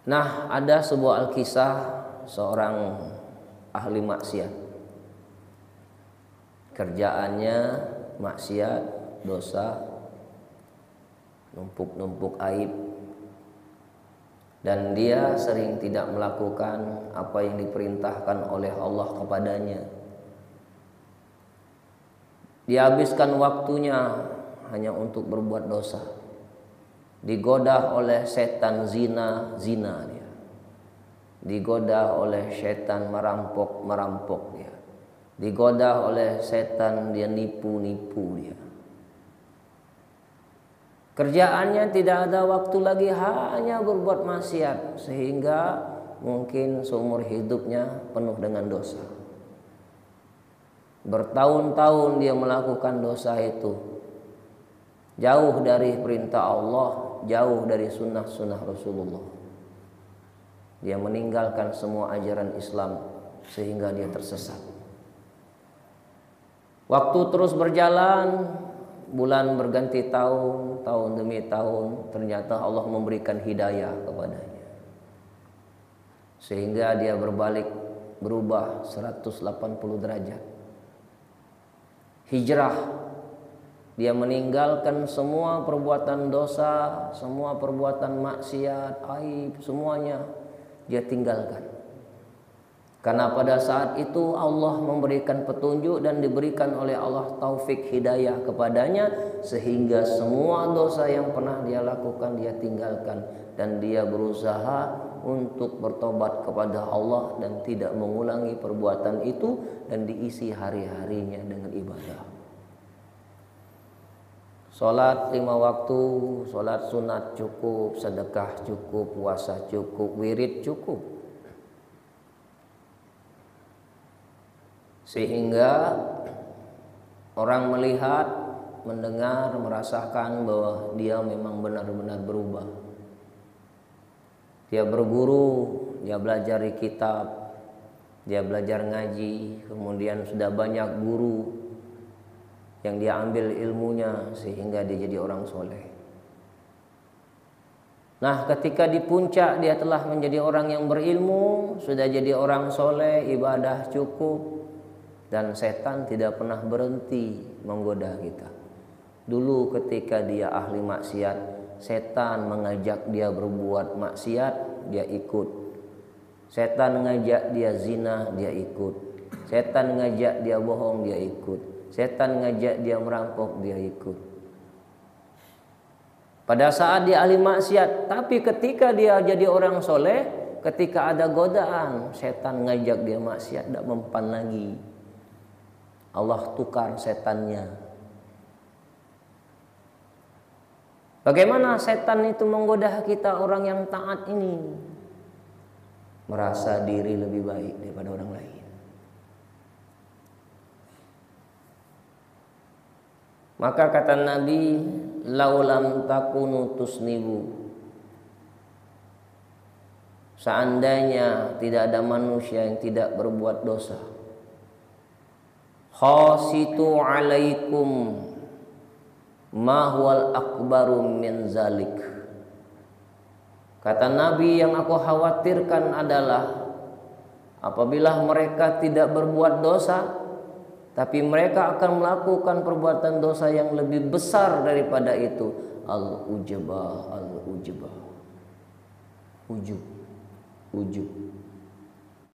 Nah, ada sebuah alkisah seorang ahli maksiat. Kerjaannya maksiat, dosa, numpuk-numpuk aib, dan dia sering tidak melakukan apa yang diperintahkan oleh Allah kepadanya. Dia habiskan waktunya hanya untuk berbuat dosa. Digoda oleh setan zina dia. Digoda oleh setan merampok dia. Digoda oleh setan dia nipu dia. Kerjaannya tidak ada waktu lagi, hanya berbuat maksiat, sehingga mungkin seumur hidupnya penuh dengan dosa. Bertahun-tahun dia melakukan dosa itu, jauh dari perintah Allah, jauh dari sunnah-sunnah Rasulullah. Dia meninggalkan semua ajaran Islam sehingga dia tersesat. Waktu terus berjalan, bulan berganti tahun, tahun demi tahun, ternyata Allah memberikan hidayah kepadanya. Sehingga dia berubah 180 derajat. Hijrah. Dia meninggalkan semua perbuatan dosa, semua perbuatan maksiat, aib, semuanya dia tinggalkan. Karena pada saat itu Allah memberikan petunjuk dan diberikan oleh Allah taufik hidayah kepadanya, sehingga semua dosa yang pernah dia lakukan dia tinggalkan, dan dia berusaha untuk bertobat kepada Allah dan tidak mengulangi perbuatan itu, dan diisi hari-harinya dengan ibadah. Sholat 5 waktu, sholat sunat cukup, sedekah cukup, puasa cukup, wirid cukup. Sehingga orang melihat, mendengar, merasakan bahwa dia memang benar-benar berubah. Dia berguru, dia belajar di kitab, dia belajar ngaji, kemudian sudah banyak guru yang dia ambil ilmunya sehingga dia jadi orang soleh. Nah, ketika di puncak dia telah menjadi orang yang berilmu, sudah jadi orang soleh, ibadah cukup, dan setan tidak pernah berhenti menggoda kita. Dulu ketika dia ahli maksiat, setan mengajak dia berbuat maksiat, dia ikut. Setan mengajak dia zina, dia ikut. Setan mengajak dia bohong, dia ikut. Setan mengajak dia merampok, dia ikut. Pada saat dia ahli maksiat, tapi ketika dia jadi orang soleh, ketika ada godaan, setan mengajak dia maksiat, tidak mempan lagi. Allah tukar setannya. Bagaimana setan itu menggoda kita orang yang taat ini? Merasa diri lebih baik daripada orang lain. Maka kata Nabi, laulam takunu tusnibu. Seandainya tidak ada manusia yang tidak berbuat dosa, khasitu alaikum ma huwal akbaru min zalik. Kata Nabi, yang aku khawatirkan adalah apabila mereka tidak berbuat dosa, tapi mereka akan melakukan perbuatan dosa yang lebih besar daripada itu. Al-ujbah, ujub.